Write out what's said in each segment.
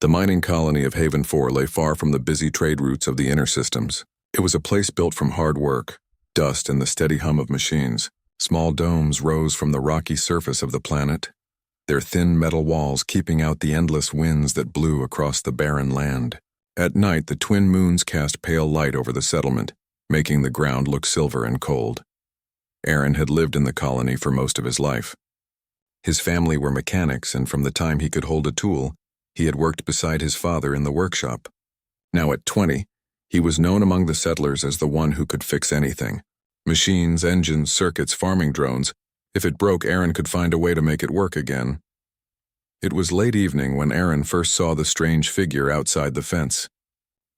The mining colony of Haven 4 lay far from the busy trade routes of the inner systems. It was a place built from hard work, dust, and the steady hum of machines. Small domes rose from the rocky surface of the planet, their thin metal walls keeping out the endless winds that blew across the barren land. At night, the twin moons cast pale light over the settlement, making the ground look silver and cold. Aaron had lived in the colony for most of his life. His family were mechanics, and from the time he could hold a tool, he had worked beside his father in the workshop. Now at 20, he was known among the settlers as the one who could fix anything. Machines, engines, circuits, farming drones. If it broke, Aaron could find a way to make it work again. It was late evening when Aaron first saw the strange figure outside the fence.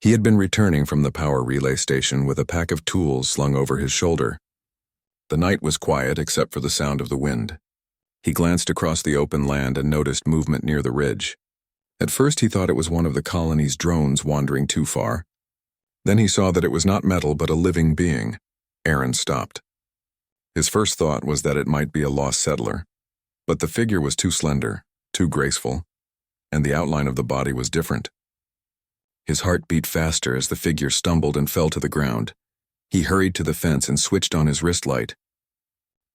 He had been returning from the power relay station with a pack of tools slung over his shoulder. The night was quiet except for the sound of the wind. He glanced across the open land and noticed movement near the ridge. At first he thought it was one of the colony's drones wandering too far. Then he saw that it was not metal but a living being. Aaron stopped. His first thought was that it might be a lost settler, but the figure was too slender, too graceful, and the outline of the body was different. His heart beat faster as the figure stumbled and fell to the ground. He hurried to the fence and switched on his wrist light.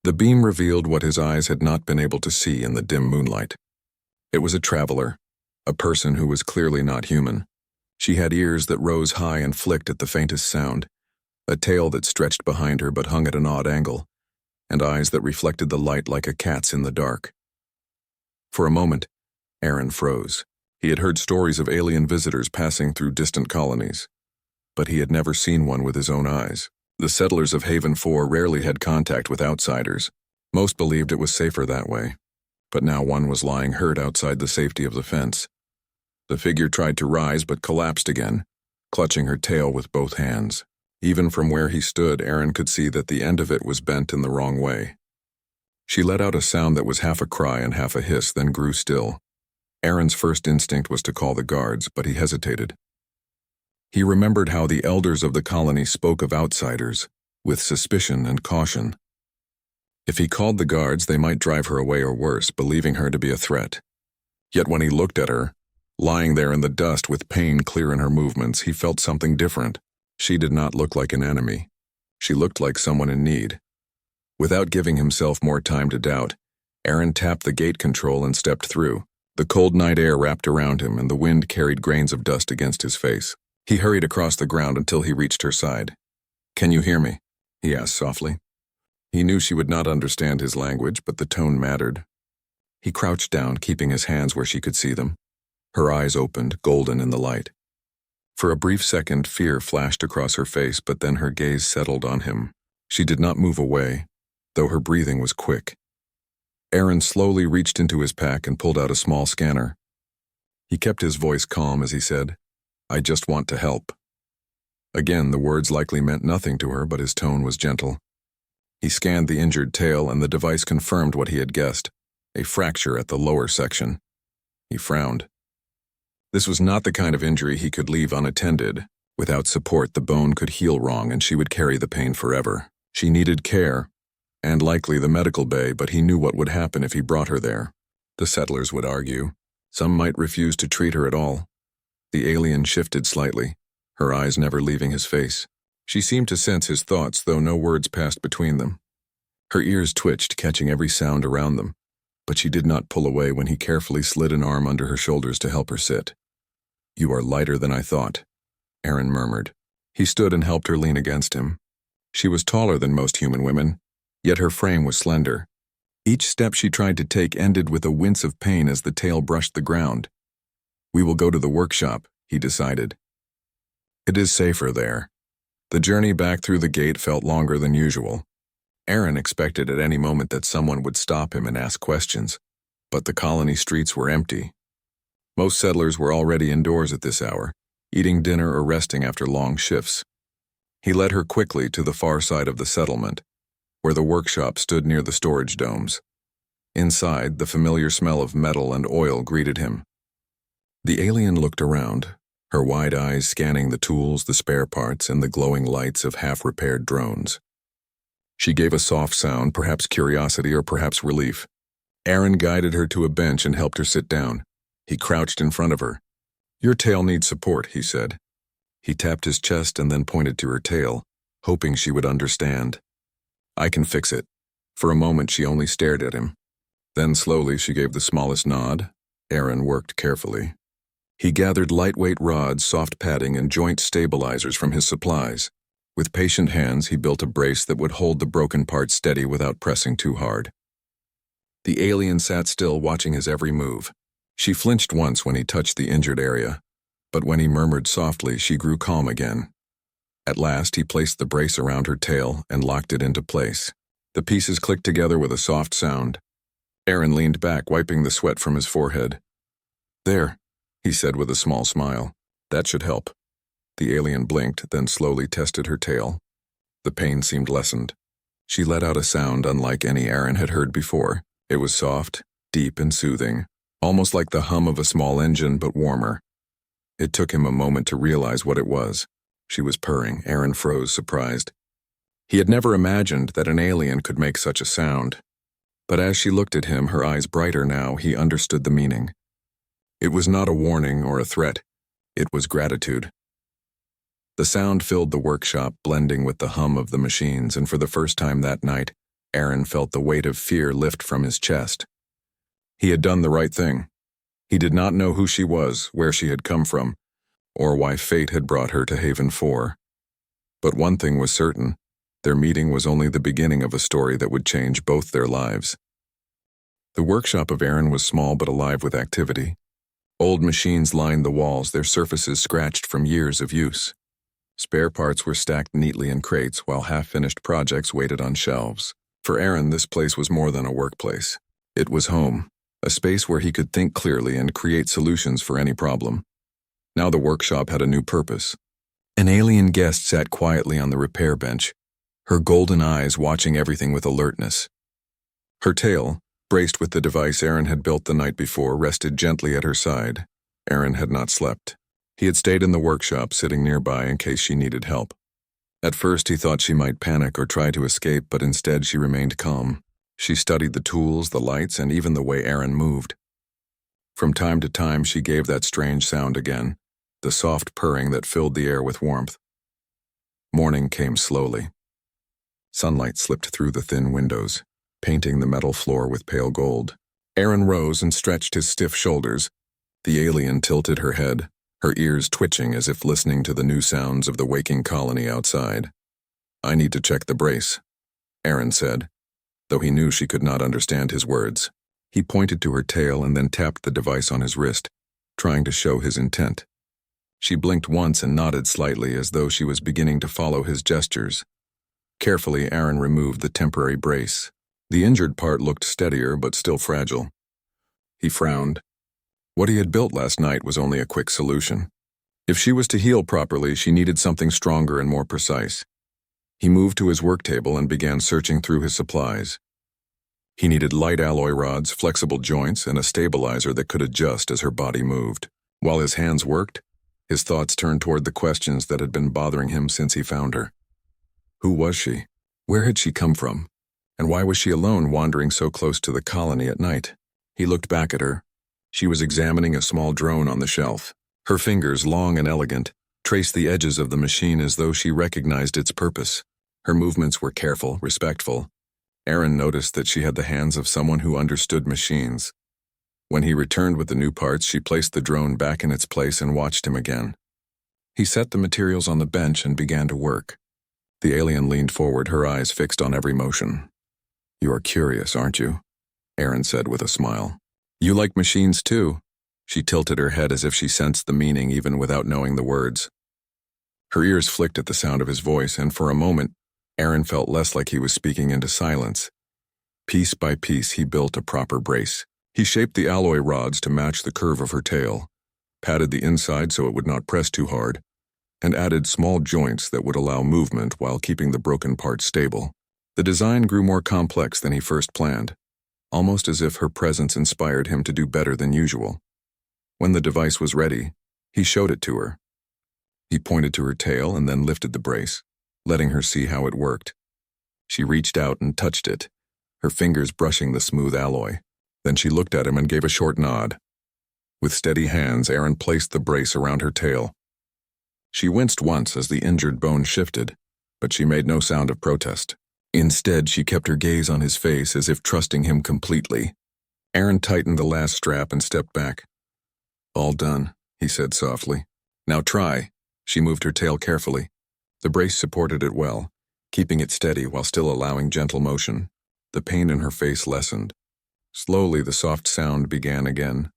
The beam revealed what his eyes had not been able to see in the dim moonlight. It was a traveler, a person who was clearly not human. She had ears that rose high and flicked at the faintest sound, a tail that stretched behind her but hung at an odd angle, and eyes that reflected the light like a cat's in the dark. For a moment, Aaron froze. He had heard stories of alien visitors passing through distant colonies, but he had never seen one with his own eyes. The settlers of Haven 4 rarely had contact with outsiders. Most believed it was safer that way, but now one was lying hurt outside the safety of the fence. The figure tried to rise but collapsed again, clutching her tail with both hands. Even from where he stood, Aaron could see that the end of it was bent in the wrong way. She let out a sound that was half a cry and half a hiss, then grew still. Aaron's first instinct was to call the guards, but he hesitated. He remembered how the elders of the colony spoke of outsiders, with suspicion and caution. If he called the guards, they might drive her away or worse, believing her to be a threat. Yet when he looked at her, lying there in the dust with pain clear in her movements, he felt something different. She did not look like an enemy. She looked like someone in need. Without giving himself more time to doubt, Aaron tapped the gate control and stepped through. The cold night air wrapped around him, and the wind carried grains of dust against his face. He hurried across the ground until he reached her side. "Can you hear me?" he asked softly. He knew she would not understand his language, but the tone mattered. He crouched down, keeping his hands where she could see them. Her eyes opened, golden in the light. For a brief second, fear flashed across her face, but then her gaze settled on him. She did not move away, though her breathing was quick. Aaron slowly reached into his pack and pulled out a small scanner. He kept his voice calm as he said, "I just want to help." Again, the words likely meant nothing to her, but his tone was gentle. He scanned the injured tail, and the device confirmed what he had guessed, a fracture at the lower section. He frowned. This was not the kind of injury he could leave unattended. Without support, the bone could heal wrong, and she would carry the pain forever. She needed care, and likely the medical bay, but he knew what would happen if he brought her there. The settlers would argue. Some might refuse to treat her at all. The alien shifted slightly, her eyes never leaving his face. She seemed to sense his thoughts, though no words passed between them. Her ears twitched, catching every sound around them, but she did not pull away when he carefully slid an arm under her shoulders to help her sit. "You are lighter than I thought," Aaron murmured. He stood and helped her lean against him. She was taller than most human women, yet her frame was slender. Each step she tried to take ended with a wince of pain as the tail brushed the ground. "We will go to the workshop," he decided. "It is safer there." The journey back through the gate felt longer than usual. Aaron expected at any moment that someone would stop him and ask questions, but the colony streets were empty. Most settlers were already indoors at this hour, eating dinner or resting after long shifts. He led her quickly to the far side of the settlement, where the workshop stood near the storage domes. Inside, the familiar smell of metal and oil greeted him. The alien looked around, her wide eyes scanning the tools, the spare parts, and the glowing lights of half-repaired drones. She gave a soft sound, perhaps curiosity or perhaps relief. Aaron guided her to a bench and helped her sit down. He crouched in front of her, Your tail needs support, he said. He tapped his chest and then pointed to her tail, hoping she would understand. I can fix it. For a moment she only stared at him. Then slowly she gave the smallest nod. Aaron worked carefully. He gathered lightweight rods, soft padding, and joint stabilizers from his supplies. With patient hands, he built a brace that would hold the broken part steady without pressing too hard. The alien sat still, watching his every move. She flinched once when he touched the injured area, but when he murmured softly, she grew calm again. At last, he placed the brace around her tail and locked it into place. The pieces clicked together with a soft sound. Aaron leaned back, wiping the sweat from his forehead. There, he said with a small smile. That should help. The alien blinked, then slowly tested her tail. The pain seemed lessened. She let out a sound unlike any Aaron had heard before. It was soft, deep, and soothing, almost like the hum of a small engine, but warmer. It took him a moment to realize what it was. She was purring. Aaron froze, surprised. He had never imagined that an alien could make such a sound. But as she looked at him, her eyes brighter now, he understood the meaning. It was not a warning or a threat. It was gratitude. The sound filled the workshop, blending with the hum of the machines, and for the first time that night, Aaron felt the weight of fear lift from his chest. He had done the right thing. He did not know who she was, where she had come from, or why fate had brought her to Haven 4. But one thing was certain. Their meeting was only the beginning of a story that would change both their lives. The workshop of Aaron was small but alive with activity. Old machines lined the walls, their surfaces scratched from years of use. Spare parts were stacked neatly in crates, while half-finished projects waited on shelves. For Aaron, this place was more than a workplace. It was home, a space where he could think clearly and create solutions for any problem. Now the workshop had a new purpose. An alien guest sat quietly on the repair bench, her golden eyes watching everything with alertness. Her tail, braced with the device Aaron had built the night before, rested gently at her side. Aaron had not slept. He had stayed in the workshop, sitting nearby in case she needed help. At first he thought she might panic or try to escape, but instead she remained calm. She studied the tools, the lights, and even the way Aaron moved. From time to time she gave that strange sound again, the soft purring that filled the air with warmth. Morning came slowly. Sunlight slipped through the thin windows, painting the metal floor with pale gold. Aaron rose and stretched his stiff shoulders. The alien tilted her head, her ears twitching as if listening to the new sounds of the waking colony outside. I need to check the brace, Aaron said, though he knew she could not understand his words. He pointed to her tail and then tapped the device on his wrist, trying to show his intent. She blinked once and nodded slightly as though she was beginning to follow his gestures. Carefully, Aaron removed the temporary brace. The injured part looked steadier but still fragile. He frowned. What he had built last night was only a quick solution. If she was to heal properly, she needed something stronger and more precise. He moved to his work table and began searching through his supplies. He needed light alloy rods, flexible joints, and a stabilizer that could adjust as her body moved. While his hands worked, his thoughts turned toward the questions that had been bothering him since he found her. Who was she? Where had she come from? And why was she alone, wandering so close to the colony at night? He looked back at her. She was examining a small drone on the shelf. Her fingers, long and elegant, traced the edges of the machine as though she recognized its purpose. Her movements were careful, respectful. Aaron noticed that she had the hands of someone who understood machines. When he returned with the new parts, she placed the drone back in its place and watched him again. He set the materials on the bench and began to work. The alien leaned forward, her eyes fixed on every motion. You are curious, aren't you? Aaron said with a smile. You like machines too? She tilted her head as if she sensed the meaning even without knowing the words. Her ears flicked at the sound of his voice, and for a moment, Aaron felt less like he was speaking into silence. Piece by piece, he built a proper brace. He shaped the alloy rods to match the curve of her tail, patted the inside so it would not press too hard, and added small joints that would allow movement while keeping the broken parts stable. The design grew more complex than he first planned, almost as if her presence inspired him to do better than usual. When the device was ready, he showed it to her. He pointed to her tail and then lifted the brace, letting her see how it worked. She reached out and touched it, her fingers brushing the smooth alloy. Then she looked at him and gave a short nod. With steady hands, Aaron placed the brace around her tail. She winced once as the injured bone shifted, but she made no sound of protest. Instead, she kept her gaze on his face as if trusting him completely. Aaron tightened the last strap and stepped back. "All done," he said softly. "Now try." She moved her tail carefully. The brace supported it well, keeping it steady while still allowing gentle motion. The pain in her face lessened. Slowly, the soft sound began again,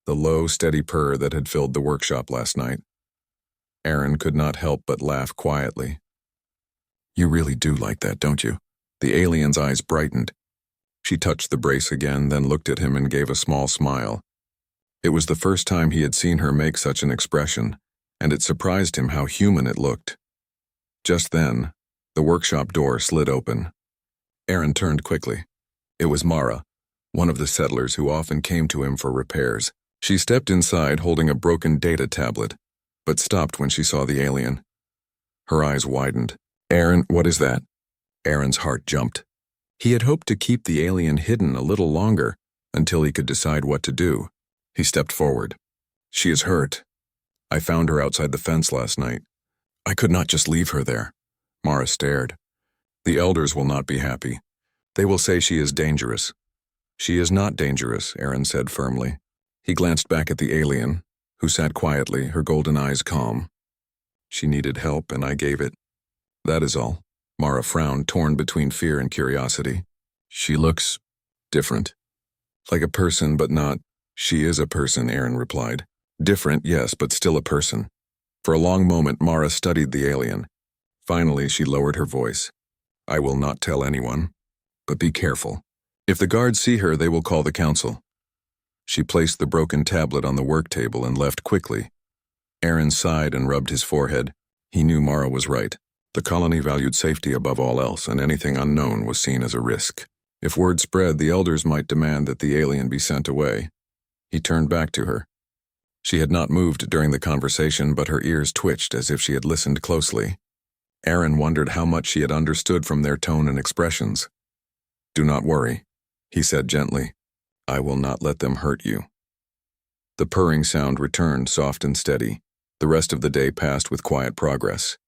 the low, steady purr that had filled the workshop last night. Aaron could not help but laugh quietly. "You really do like that, don't you?" The alien's eyes brightened. She touched the brace again, then looked at him and gave a small smile. It was the first time he had seen her make such an expression, and it surprised him how human it looked. Just then, the workshop door slid open. Aaron turned quickly. It was Mara, one of the settlers who often came to him for repairs. She stepped inside holding a broken data tablet, but stopped when she saw the alien. Her eyes widened. "Aaron, what is that?" Aaron's heart jumped. He had hoped to keep the alien hidden a little longer until he could decide what to do. He stepped forward. "She is hurt. I found her outside the fence last night. I could not just leave her there." Mara stared. "The elders will not be happy. They will say she is dangerous." "She is not dangerous," Aaron said firmly. He glanced back at the alien, who sat quietly, her golden eyes calm. "She needed help, and I gave it. That is all." Mara frowned, torn between fear and curiosity. "She looks different. Like a person, but not." "She is a person," Aaron replied. "Different, yes, but still a person." For a long moment, Mara studied the alien. Finally, she lowered her voice. "I will not tell anyone, but be careful. If the guards see her, they will call the council." She placed the broken tablet on the work table and left quickly. Aaron sighed and rubbed his forehead. He knew Mara was right. The colony valued safety above all else, and anything unknown was seen as a risk. If word spread, the elders might demand that the alien be sent away. He turned back to her. She had not moved during the conversation, but her ears twitched as if she had listened closely. Aaron wondered how much she had understood from their tone and expressions. "Do not worry," he said gently. "I will not let them hurt you." The purring sound returned, soft and steady. The rest of the day passed with quiet progress.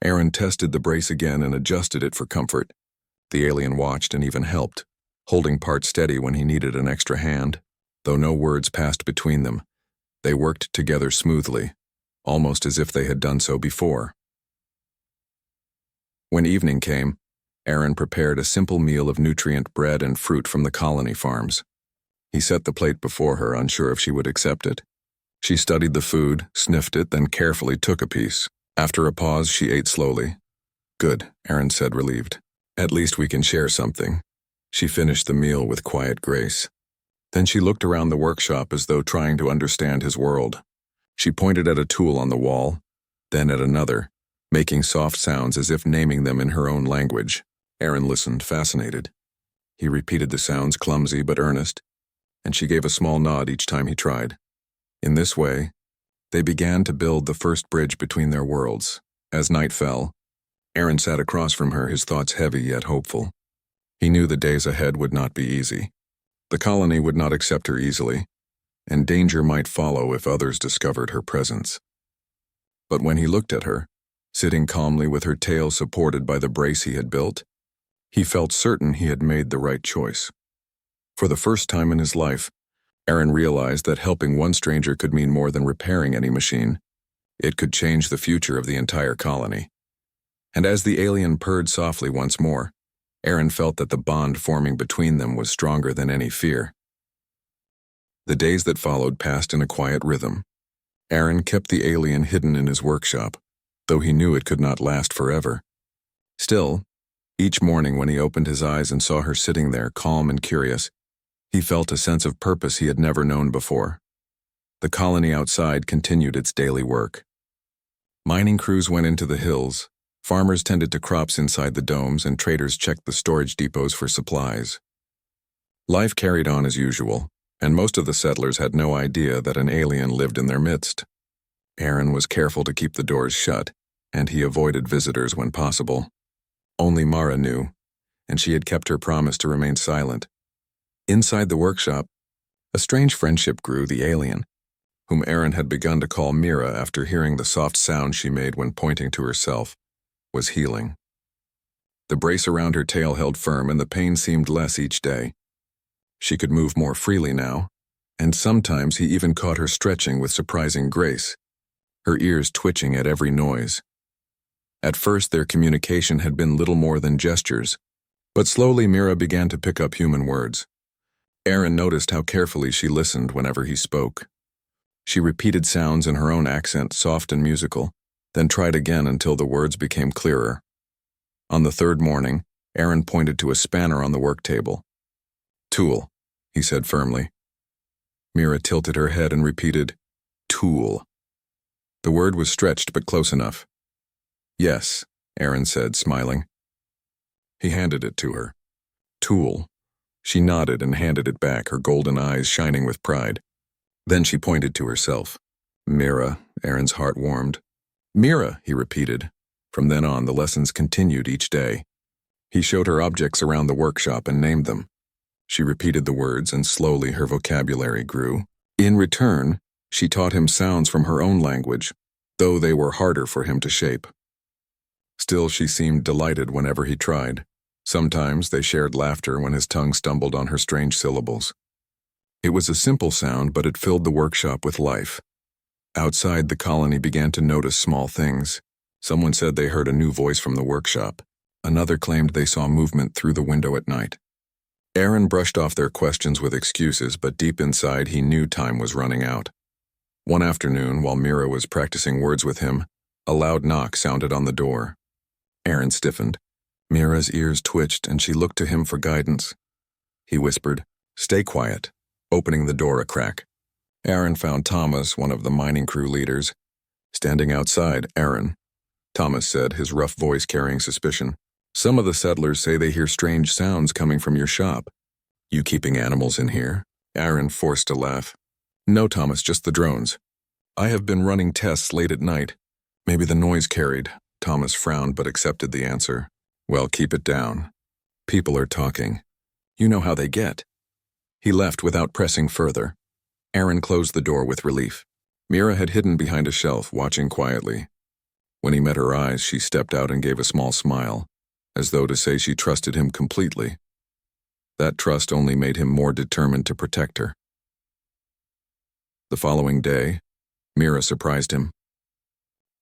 Aaron tested the brace again and adjusted it for comfort. The alien watched and even helped, holding part steady when he needed an extra hand. Though no words passed between them, they worked together smoothly, almost as if they had done so before. When evening came, Aaron prepared a simple meal of nutrient bread and fruit from the colony farms. He set the plate before her, unsure if she would accept it. She studied the food, sniffed it, then carefully took a piece. After a pause, she ate slowly. "Good," Aaron said, relieved. "At least we can share something." She finished the meal with quiet grace. Then she looked around the workshop as though trying to understand his world. She pointed at a tool on the wall, then at another, making soft sounds as if naming them in her own language. Aaron listened, fascinated. He repeated the sounds, clumsy but earnest, and she gave a small nod each time he tried. In this way, they began to build the first bridge between their worlds. As night fell, Aaron sat across from her, his thoughts heavy yet hopeful. He knew the days ahead would not be easy. The colony would not accept her easily, and danger might follow if others discovered her presence. But when he looked at her, sitting calmly with her tail supported by the brace he had built, he felt certain he had made the right choice. For the first time in his life, Aaron realized that helping one stranger could mean more than repairing any machine. It could change the future of the entire colony. And as the alien purred softly once more, Aaron felt that the bond forming between them was stronger than any fear. The days that followed passed in a quiet rhythm. Aaron kept the alien hidden in his workshop, though he knew it could not last forever. Still, each morning when he opened his eyes and saw her sitting there, calm and curious, he felt a sense of purpose he had never known before. The colony outside continued its daily work. Mining crews went into the hills, farmers tended to crops inside the domes, and traders checked the storage depots for supplies. Life carried on as usual, and most of the settlers had no idea that an alien lived in their midst. Aaron was careful to keep the doors shut, and he avoided visitors when possible. Only Mara knew, and she had kept her promise to remain silent. Inside the workshop, A strange friendship grew, the alien, whom Aaron had begun to call Mira after hearing the soft sound she made when pointing to herself, was healing. The brace around her tail held firm and the pain seemed less each day. She could move more freely now, and sometimes he even caught her stretching with surprising grace, her ears twitching at every noise. At first their communication had been little more than gestures, but slowly Mira began to pick up human words. Aaron noticed how carefully she listened whenever he spoke. She repeated sounds in her own accent, soft and musical, then tried again until the words became clearer. On the third morning, Aaron pointed to a spanner on the work table. "Tool," he said firmly. Mira tilted her head and repeated, "Tool." The word was stretched but close enough. "Yes," Aaron said, smiling. He handed it to her. "Tool." She nodded and handed it back, her golden eyes shining with pride. Then she pointed to herself. "Mira," Aaron's heart warmed. "Mira," he repeated. From then on, the lessons continued each day. He showed her objects around the workshop and named them. She repeated the words, and slowly her vocabulary grew. In return, she taught him sounds from her own language, though they were harder for him to shape. Still, she seemed delighted whenever he tried. Sometimes they shared laughter when his tongue stumbled on her strange syllables. It was a simple sound, but it filled the workshop with life. Outside, the colony began to notice small things. Someone said they heard a new voice from the workshop. Another claimed they saw movement through the window at night. Aaron brushed off their questions with excuses, but deep inside he knew time was running out. One afternoon, while Mira was practicing words with him, a loud knock sounded on the door. Aaron stiffened. Mira's ears twitched, and she looked to him for guidance. He whispered, "Stay quiet," opening the door a crack. Aaron found Thomas, one of the mining crew leaders, standing outside. "Aaron," Thomas said, his rough voice carrying suspicion, "some of the settlers say they hear strange sounds coming from your shop. You keeping animals in here?" Aaron forced a laugh. "No, Thomas, just the drones. I have been running tests late at night. Maybe the noise carried." Thomas frowned but accepted the answer. "Well, keep it down. People are talking. You know how they get." He left without pressing further. Aaron closed the door with relief. Mira had hidden behind a shelf, watching quietly. When he met her eyes, she stepped out and gave a small smile, as though to say she trusted him completely. That trust only made him more determined to protect her. The following day, Mira surprised him.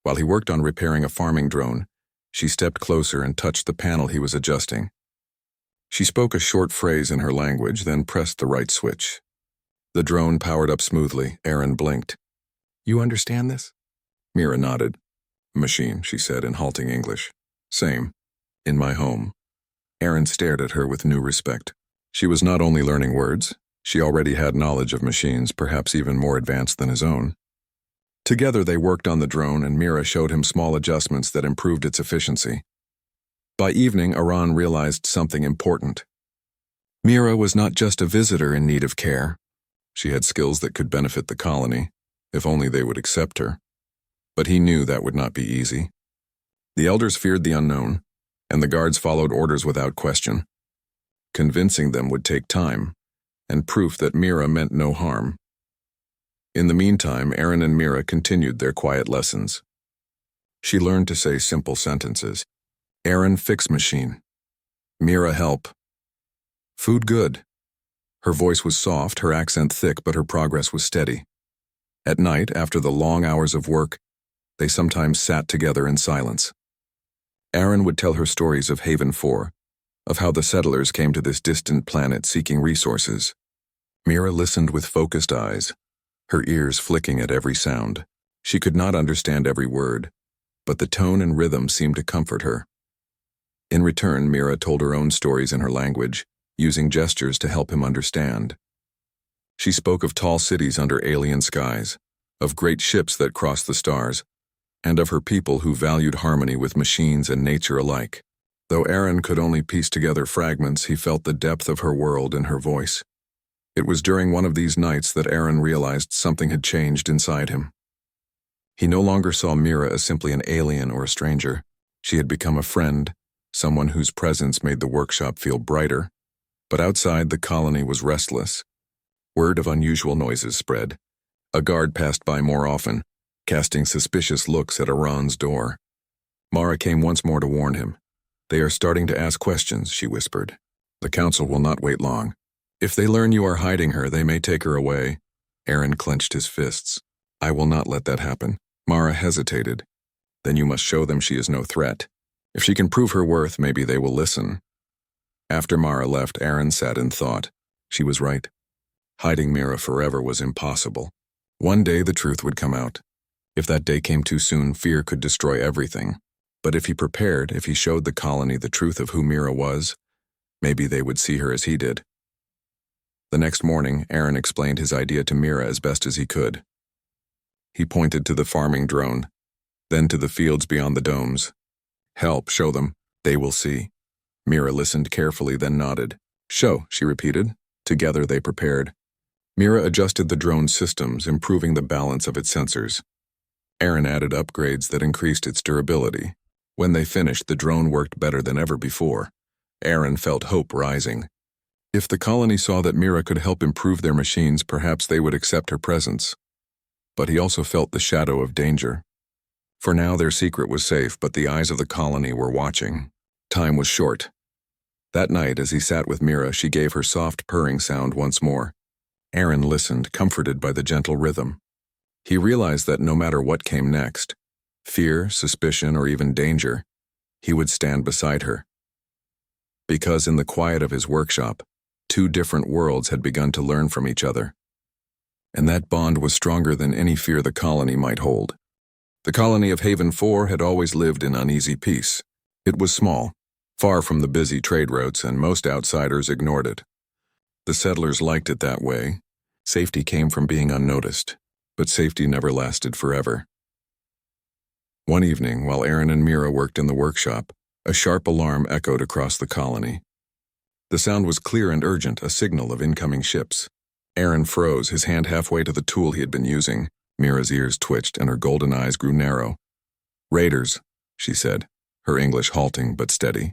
While he worked on repairing a farming drone, she stepped closer and touched the panel he was adjusting. She spoke a short phrase in her language, then pressed the right switch. The drone powered up smoothly. Aaron blinked. "You understand this?" Mira nodded. "Machine," she said in halting English. "Same. In my home." Aaron stared at her with new respect. She was not only learning words, she already had knowledge of machines, perhaps even more advanced than his own. Together they worked on the drone, and Mira showed him small adjustments that improved its efficiency. By evening, Aaron realized something important. Mira was not just a visitor in need of care. She had skills that could benefit the colony, if only they would accept her. But he knew that would not be easy. The elders feared the unknown, and the guards followed orders without question. Convincing them would take time, and proof that Mira meant no harm. In the meantime, Aaron and Mira continued their quiet lessons. She learned to say simple sentences. "Aaron, fix machine." "Mira, help." "Food good." Her voice was soft, her accent thick, but her progress was steady. At night, after the long hours of work, they sometimes sat together in silence. Aaron would tell her stories of Haven 4, of how the settlers came to this distant planet seeking resources. Mira listened with focused eyes, her ears flicking at every sound. She could not understand every word, but the tone and rhythm seemed to comfort her. In return, Mira told her own stories in her language, using gestures to help him understand. She spoke of tall cities under alien skies, of great ships that crossed the stars, and of her people who valued harmony with machines and nature alike. Though Aaron could only piece together fragments, he felt the depth of her world in her voice. It was during one of these nights that Aaron realized something had changed inside him. He no longer saw Mira as simply an alien or a stranger. She had become a friend, someone whose presence made the workshop feel brighter. But outside, the colony was restless. Word of unusual noises spread. A guard passed by more often, casting suspicious looks at Iran's door. Mara came once more to warn him. They are starting to ask questions, she whispered. The council will not wait long. If they learn you are hiding her, they may take her away. Aaron clenched his fists. I will not let that happen. Mara hesitated. Then you must show them she is no threat. If she can prove her worth, maybe they will listen. After Mara left, Aaron sat in thought. She was right. Hiding Mira forever was impossible. One day the truth would come out. If that day came too soon, fear could destroy everything. But if he prepared, if he showed the colony the truth of who Mira was, maybe they would see her as he did. The next morning, Aaron explained his idea to Mira as best as he could. He pointed to the farming drone, then to the fields beyond the domes. Help, show them. They will see. Mira listened carefully, then nodded. Show, she repeated. Together they prepared. Mira adjusted the drone's systems, improving the balance of its sensors. Aaron added upgrades that increased its durability. When they finished, the drone worked better than ever before. Aaron felt hope rising. If the colony saw that Mira could help improve their machines, perhaps they would accept her presence. But he also felt the shadow of danger. For now, their secret was safe, but the eyes of the colony were watching. Time was short. That night, as he sat with Mira, she gave her soft purring sound once more. Aaron listened, comforted by the gentle rhythm. He realized that no matter what came next, fear, suspicion, or even danger, he would stand beside her. Because in the quiet of his workshop, two different worlds had begun to learn from each other. And that bond was stronger than any fear the colony might hold. The colony of Haven 4 had always lived in uneasy peace. It was small, far from the busy trade routes, and most outsiders ignored it. The settlers liked it that way. Safety came from being unnoticed, but safety never lasted forever. One evening, while Aaron and Mira worked in the workshop, a sharp alarm echoed across the colony. The sound was clear and urgent, a signal of incoming ships. Aaron froze, his hand halfway to the tool he had been using. Mira's ears twitched and her golden eyes grew narrow. Raiders, she said, her English halting but steady.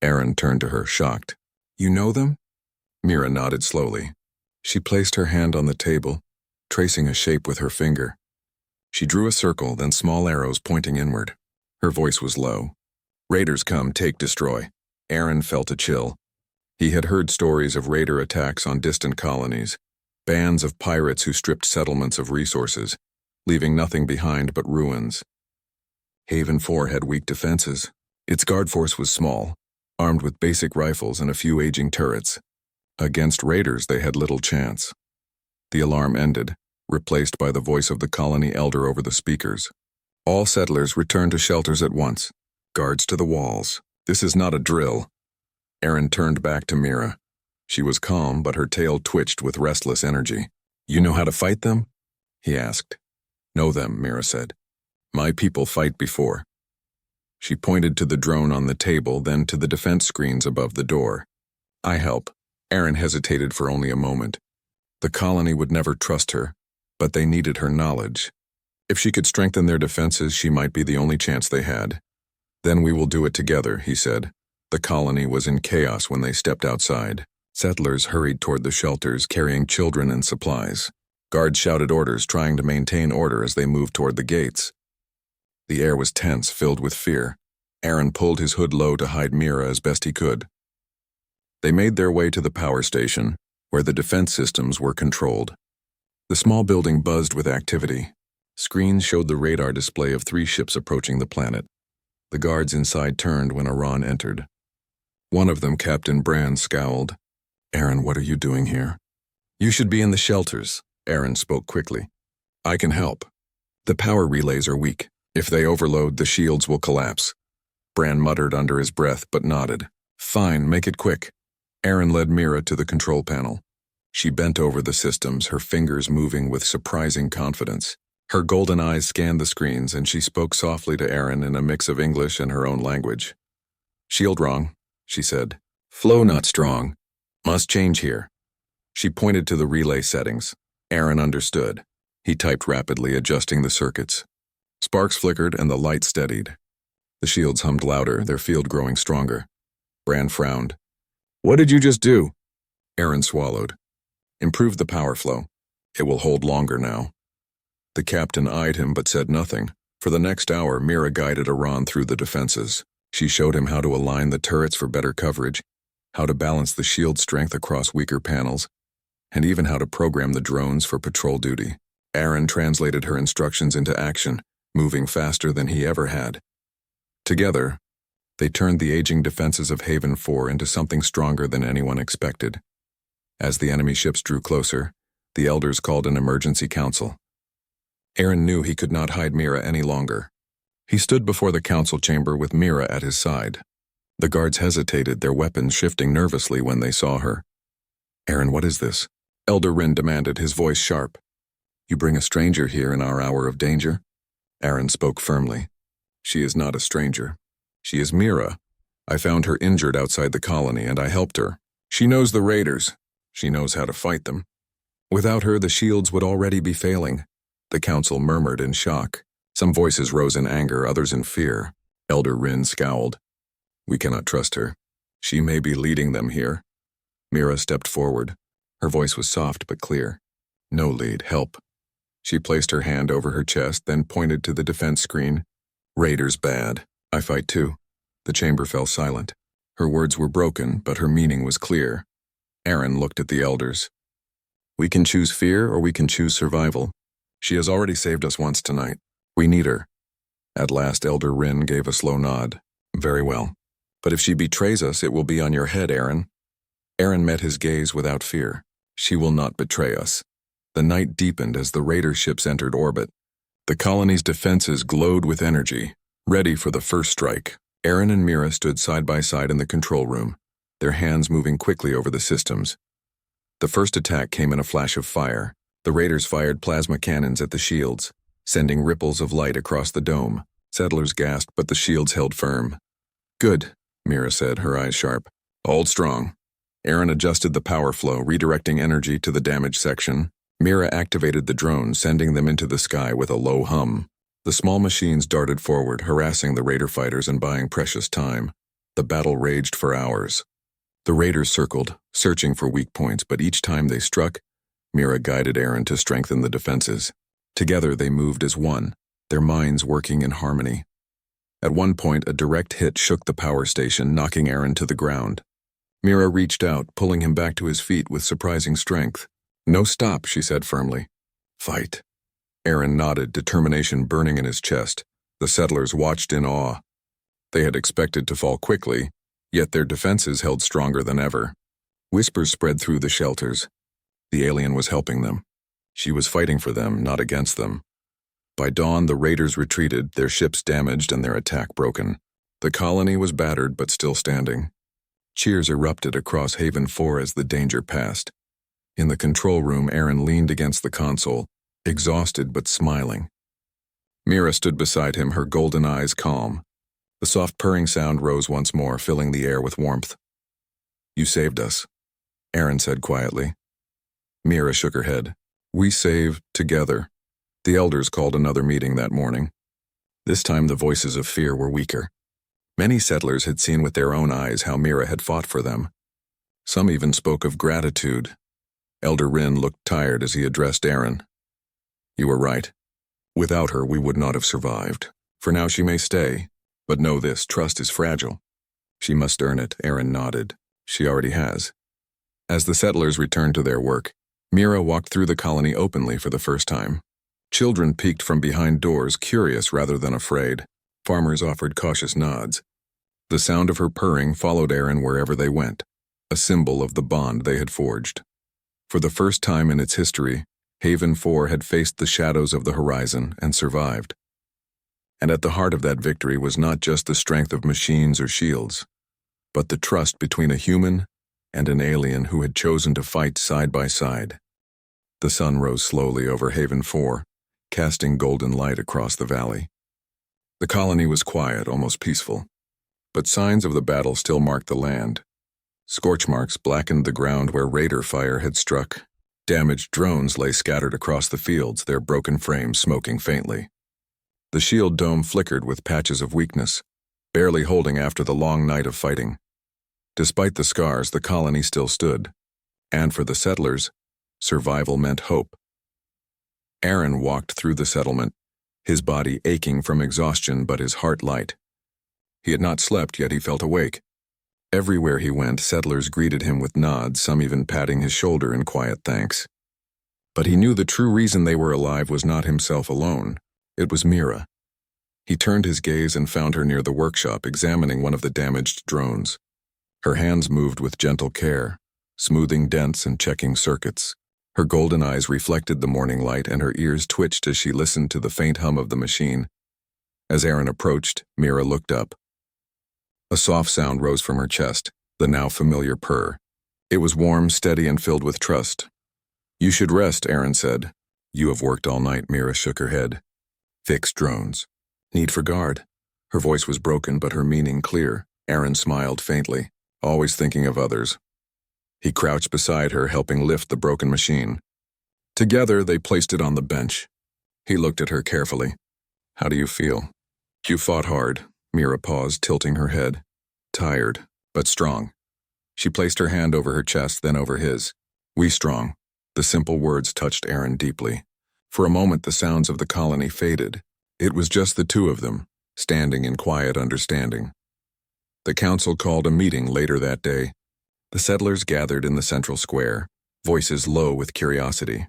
Aaron turned to her, shocked. You know them? Mira nodded slowly. She placed her hand on the table, tracing a shape with her finger. She drew a circle, then small arrows pointing inward. Her voice was low. Raiders come, take, destroy. Aaron felt a chill. He had heard stories of raider attacks on distant colonies, bands of pirates who stripped settlements of resources, leaving nothing behind but ruins. Haven 4 had weak defenses. Its guard force was small, armed with basic rifles and a few aging turrets. Against raiders, they had little chance. The alarm ended, replaced by the voice of the colony elder over the speakers. All settlers returned to shelters at once. Guards to the walls. This is not a drill. Aaron turned back to Mira. She was calm, but her tail twitched with restless energy. You know how to fight them? He asked. Know them, Mira said. My people fight before. She pointed to the drone on the table, then to the defense screens above the door. I help. Aaron hesitated for only a moment. The colony would never trust her, but they needed her knowledge. If she could strengthen their defenses, she might be the only chance they had. Then we will do it together, he said. The colony was in chaos when they stepped outside. Settlers hurried toward the shelters, carrying children and supplies. Guards shouted orders, trying to maintain order as they moved toward the gates. The air was tense, filled with fear. Aaron pulled his hood low to hide Mira as best he could. They made their way to the power station, where the defense systems were controlled. The small building buzzed with activity. Screens showed the radar display of 3 ships approaching the planet. The guards inside turned when Iran entered. One of them, Captain Brand, scowled. Aaron, what are you doing here? You should be in the shelters, Aaron spoke quickly. I can help. The power relays are weak. If they overload, the shields will collapse. Brand muttered under his breath but nodded. Fine, make it quick. Aaron led Mira to the control panel. She bent over the systems, her fingers moving with surprising confidence. Her golden eyes scanned the screens, and she spoke softly to Aaron in a mix of English and her own language. Shield wrong, she said. Flow not strong. Must change here. She pointed to the relay settings. Aaron understood. He typed rapidly, adjusting the circuits. Sparks flickered and the light steadied. The shields hummed louder, their field growing stronger. Brand frowned. What did you just do? Aaron swallowed. Improve the power flow. It will hold longer now. The captain eyed him but said nothing. For the next hour, Mira guided Iran through the defenses. She showed him how to align the turrets for better coverage, how to balance the shield strength across weaker panels, and even how to program the drones for patrol duty. Aaron translated her instructions into action, moving faster than he ever had. Together, they turned the aging defenses of Haven 4 into something stronger than anyone expected. As the enemy ships drew closer, the elders called an emergency council. Aaron knew he could not hide Mira any longer. He stood before the council chamber with Mira at his side. The guards hesitated, their weapons shifting nervously when they saw her. "Aaron, what is this?" Elder Rin demanded, his voice sharp. "You bring a stranger here in our hour of danger?" Aaron spoke firmly. "She is not a stranger. She is Mira. I found her injured outside the colony and I helped her. She knows the raiders. She knows how to fight them. Without her, the shields would already be failing." The council murmured in shock. Some voices rose in anger, others in fear. Elder Rin scowled. "We cannot trust her. She may be leading them here." Mira stepped forward. Her voice was soft but clear. "No lead, help." She placed her hand over her chest, then pointed to the defense screen. "Raiders bad. I fight too." The chamber fell silent. Her words were broken, but her meaning was clear. Aaron looked at the elders. "We can choose fear or we can choose survival. She has already saved us once tonight. We need her." At last, Elder Rin gave a slow nod. "Very well. But if she betrays us, it will be on your head, Aaron." Aaron met his gaze without fear. "She will not betray us." The night deepened as the raider ships entered orbit. The colony's defenses glowed with energy, ready for the first strike. Aaron and Mira stood side by side in the control room, their hands moving quickly over the systems. The first attack came in a flash of fire. The raiders fired plasma cannons at the shields, sending ripples of light across the dome. Settlers gasped, but the shields held firm. "Good," Mira said, her eyes sharp. "Hold strong." Aaron adjusted the power flow, redirecting energy to the damaged section. Mira activated the drones, sending them into the sky with a low hum. The small machines darted forward, harassing the raider fighters and buying precious time. The battle raged for hours. The raiders circled, searching for weak points, but each time they struck, Mira guided Aaron to strengthen the defenses. Together they moved as one, their minds working in harmony. At one point, a direct hit shook the power station, knocking Aaron to the ground. Mira reached out, pulling him back to his feet with surprising strength. "No, stop," she said firmly. "Fight." Aaron nodded, determination burning in his chest. The settlers watched in awe. They had expected to fall quickly, yet their defenses held stronger than ever. Whispers spread through the shelters. The alien was helping them. She was fighting for them, not against them. By dawn, the raiders retreated, their ships damaged and their attack broken. The colony was battered but still standing. Cheers erupted across Haven 4 as the danger passed. In the control room, Aaron leaned against the console, exhausted but smiling. Mira stood beside him, her golden eyes calm. The soft purring sound rose once more, filling the air with warmth. "You saved us," Aaron said quietly. Mira shook her head. "We saved together." The elders called another meeting that morning. This time the voices of fear were weaker. Many settlers had seen with their own eyes how Mira had fought for them. Some even spoke of gratitude. Elder Rin looked tired as he addressed Aaron. "You were right. Without her, we would not have survived. For now she may stay, but know this, trust is fragile." "She must earn it," Aaron nodded. "She already has." As the settlers returned to their work, Mira walked through the colony openly for the first time. Children peeked from behind doors, curious rather than afraid. Farmers offered cautious nods. The sound of her purring followed Aaron wherever they went, a symbol of the bond they had forged. For the first time in its history, Haven 4 had faced the shadows of the horizon and survived. And at the heart of that victory was not just the strength of machines or shields, but the trust between a human and an alien who had chosen to fight side by side. The sun rose slowly over Haven 4, casting golden light across the valley. The colony was quiet, almost peaceful, but signs of the battle still marked the land. Scorch marks blackened the ground where raider fire had struck. Damaged drones lay scattered across the fields, their broken frames smoking faintly. The shield dome flickered with patches of weakness, barely holding after the long night of fighting. Despite the scars, the colony still stood. And for the settlers, Survival meant hope. Aaron walked through the settlement, his body aching from exhaustion but his heart light. He had not slept, yet he felt awake. Everywhere he went, settlers greeted him with nods, some even patting his shoulder in quiet thanks. But he knew the true reason they were alive was not himself alone. It was Mira. He turned his gaze and found her near the workshop, examining one of the damaged drones. Her hands moved with gentle care, smoothing dents and checking circuits. Her golden eyes reflected the morning light, and her ears twitched as she listened to the faint hum of the machine. As Aaron approached, Mira looked up. A soft sound rose from her chest, the now familiar purr. It was warm, steady, and filled with trust. "You should rest," Aaron said. "You have worked all night," Mira shook her head. "Fix drones. Need for guard." Her voice was broken, but her meaning clear. Aaron smiled faintly, always thinking of others. He crouched beside her, helping lift the broken machine. Together, they placed it on the bench. He looked at her carefully. "How do you feel?" "You fought hard." Mira paused, tilting her head. "Tired, but strong." She placed her hand over her chest, then over his. "We strong." The simple words touched Aaron deeply. For a moment, the sounds of the colony faded. It was just the two of them, standing in quiet understanding. The council called a meeting later that day. The settlers gathered in the central square, voices low with curiosity.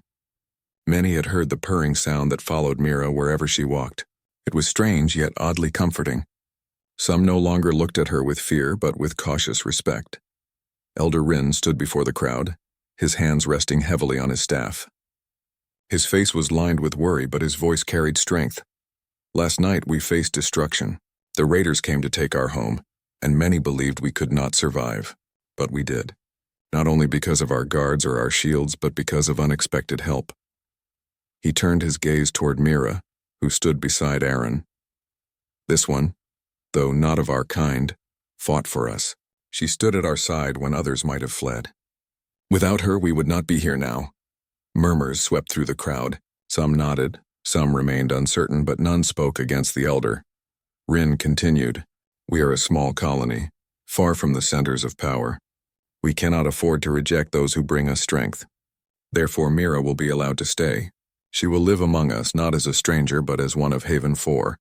Many had heard the purring sound that followed Mira wherever she walked. It was strange, yet oddly comforting. Some no longer looked at her with fear, but with cautious respect. Elder Rin stood before the crowd, his hands resting heavily on his staff. His face was lined with worry, but his voice carried strength. "Last night we faced destruction. The raiders came to take our home, and many believed we could not survive. But we did. Not only because of our guards or our shields, but because of unexpected help." He turned his gaze toward Mira, who stood beside Aaron. "This one, though not of our kind, fought for us. She stood at our side when others might have fled. Without her, we would not be here now." Murmurs swept through the crowd. Some nodded, some remained uncertain, but none spoke against the elder. Rin continued, "We are a small colony, far from the centers of power. We cannot afford to reject those who bring us strength. Therefore, Mira will be allowed to stay. She will live among us, not as a stranger, but as one of Haven 4.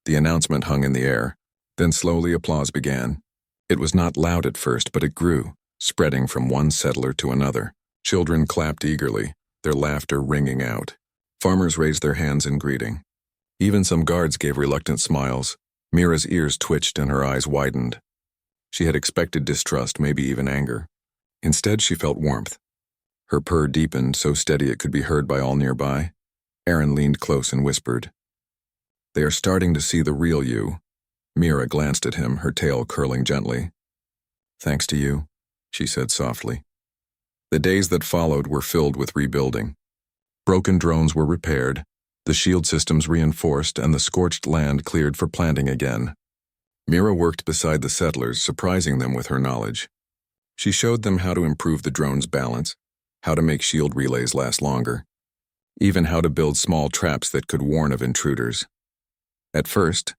The announcement hung in the air. Then slowly applause began. It was not loud at first, but it grew, spreading from one settler to another. Children clapped eagerly, their laughter ringing out. Farmers raised their hands in greeting. Even some guards gave reluctant smiles. Mira's ears twitched and her eyes widened. She had expected distrust, maybe even anger. Instead, she felt warmth. Her purr deepened, so steady it could be heard by all nearby. Aaron leaned close and whispered, "They are starting to see the real you." Mira glanced at him, her tail curling gently. "Thanks to you," she said softly. The days that followed were filled with rebuilding. Broken drones were repaired, the shield systems reinforced, and the scorched land cleared for planting again. Mira worked beside the settlers, surprising them with her knowledge. She showed them how to improve the drone's balance, how to make shield relays last longer, even how to build small traps that could warn of intruders. At first,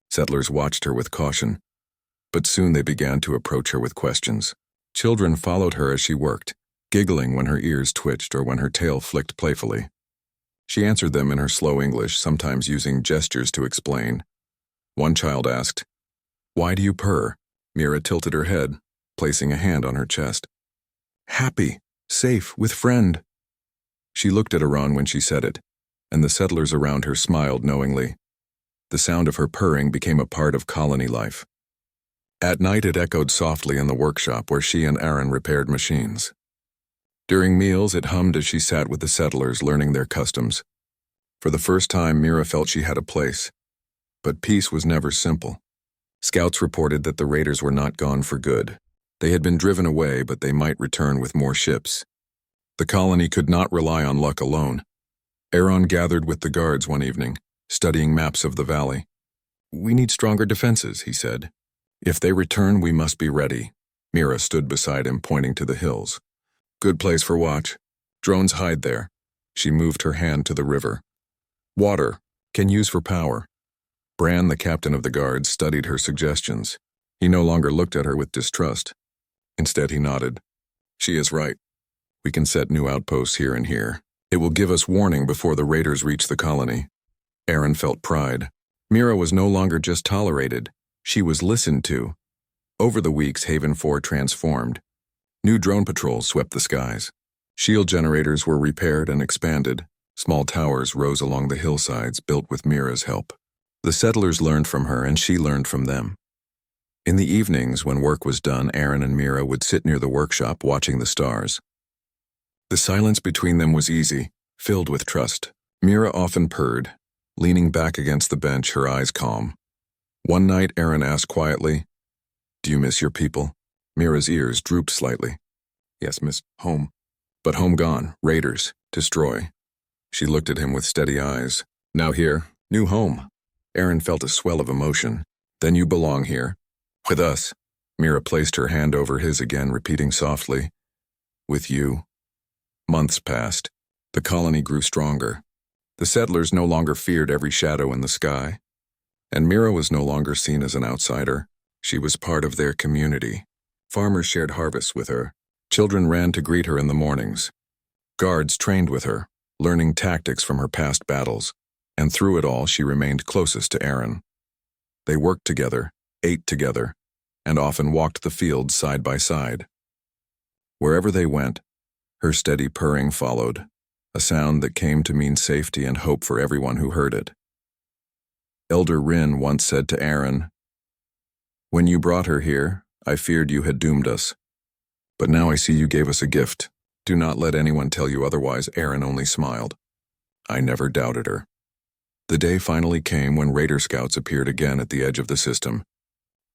settlers watched her with caution, but soon they began to approach her with questions. Children followed her as she worked, giggling when her ears twitched or when her tail flicked playfully. She answered them in her slow English, sometimes using gestures to explain. One child asked, "Why do you purr?" Mira tilted her head, placing a hand on her chest. "Happy, safe, with friend." She looked at Iran when she said it, and the settlers around her smiled knowingly. The sound of her purring became a part of colony life. At night it echoed softly in the workshop where she and Aaron repaired machines. During meals it hummed as she sat with the settlers learning their customs. For the first time Mira felt she had a place. But peace was never simple. Scouts reported that the raiders were not gone for good. They had been driven away, but they might return with more ships. The colony could not rely on luck alone. Aaron gathered with the guards one evening, studying maps of the valley. "We need stronger defenses," he said. "If they return, we must be ready." Mira stood beside him, pointing to the hills. "Good place for watch. Drones hide there." She moved her hand to the river. "Water. Can use for power." Bran, the captain of the guards, studied her suggestions. He no longer looked at her with distrust. Instead, he nodded. "She is right. We can set new outposts here and here. It will give us warning before the raiders reach the colony. Aaron felt pride. Mira was no longer just tolerated. She was listened to. Over the weeks, Haven 4 transformed. New drone patrols swept the skies. Shield generators were repaired and expanded. Small towers rose along the hillsides, built with Mira's help. The settlers learned from her, and she learned from them. In the evenings, when work was done, Aaron and Mira would sit near the workshop watching the stars. The silence between them was easy, filled with trust. Mira often purred, leaning back against the bench, her eyes calm. One night, Aaron asked quietly, "Do you miss your people?" Mira's ears drooped slightly. "Yes, miss home. But home gone, raiders, destroy." She looked at him with steady eyes. "Now here, new home." Aaron felt a swell of emotion. "Then you belong here. With us." Mira placed her hand over his again, repeating softly, "With you." Months passed. The colony grew stronger. The settlers no longer feared every shadow in the sky. And Mira was no longer seen as an outsider. She was part of their community. Farmers shared harvests with her. Children ran to greet her in the mornings. Guards trained with her, learning tactics from her past battles. And through it all, she remained closest to Aaron. They worked together, ate together, and often walked the fields side by side. Wherever they went, her steady purring followed, a sound that came to mean safety and hope for everyone who heard it. Elder Rin once said to Aaron, "When you brought her here, I feared you had doomed us. But now I see you gave us a gift. Do not let anyone tell you otherwise." Aaron only smiled. "I never doubted her." The day finally came when Raider scouts appeared again at the edge of the system.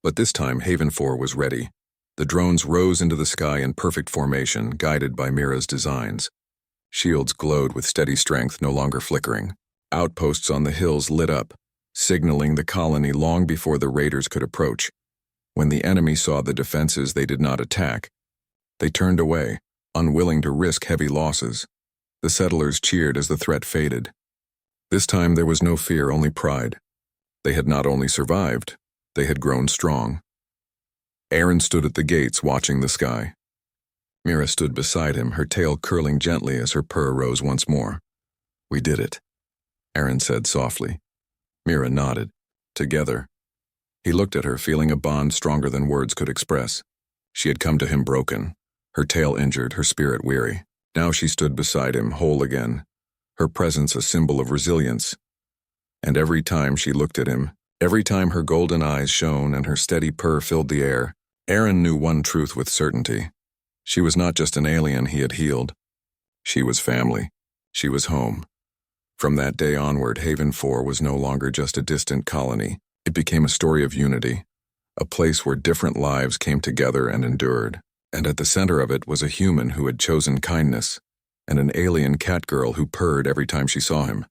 But this time, Haven 4 was ready. The drones rose into the sky in perfect formation, guided by Mira's designs. Shields glowed with steady strength, no longer flickering. Outposts on the hills lit up, signaling the colony long before the raiders could approach. When the enemy saw the defenses, they did not attack. They turned away, unwilling to risk heavy losses. The settlers cheered as the threat faded. This time there was no fear, only pride. They had not only survived, they had grown strong. Aaron stood at the gates watching the sky. Mira stood beside him, her tail curling gently as her purr rose once more. "We did it," Aaron said softly. Mira nodded. Together. He looked at her, feeling a bond stronger than words could express. She had come to him broken, her tail injured, her spirit weary. Now she stood beside him, whole again, her presence a symbol of resilience. And every time she looked at him, every time her golden eyes shone and her steady purr filled the air, Aaron knew one truth with certainty. She was not just an alien he had healed. She was family. She was home. From that day onward, Haven 4 was no longer just a distant colony. It became a story of unity, a place where different lives came together and endured. And at the center of it was a human who had chosen kindness, and an alien cat girl who purred every time she saw him.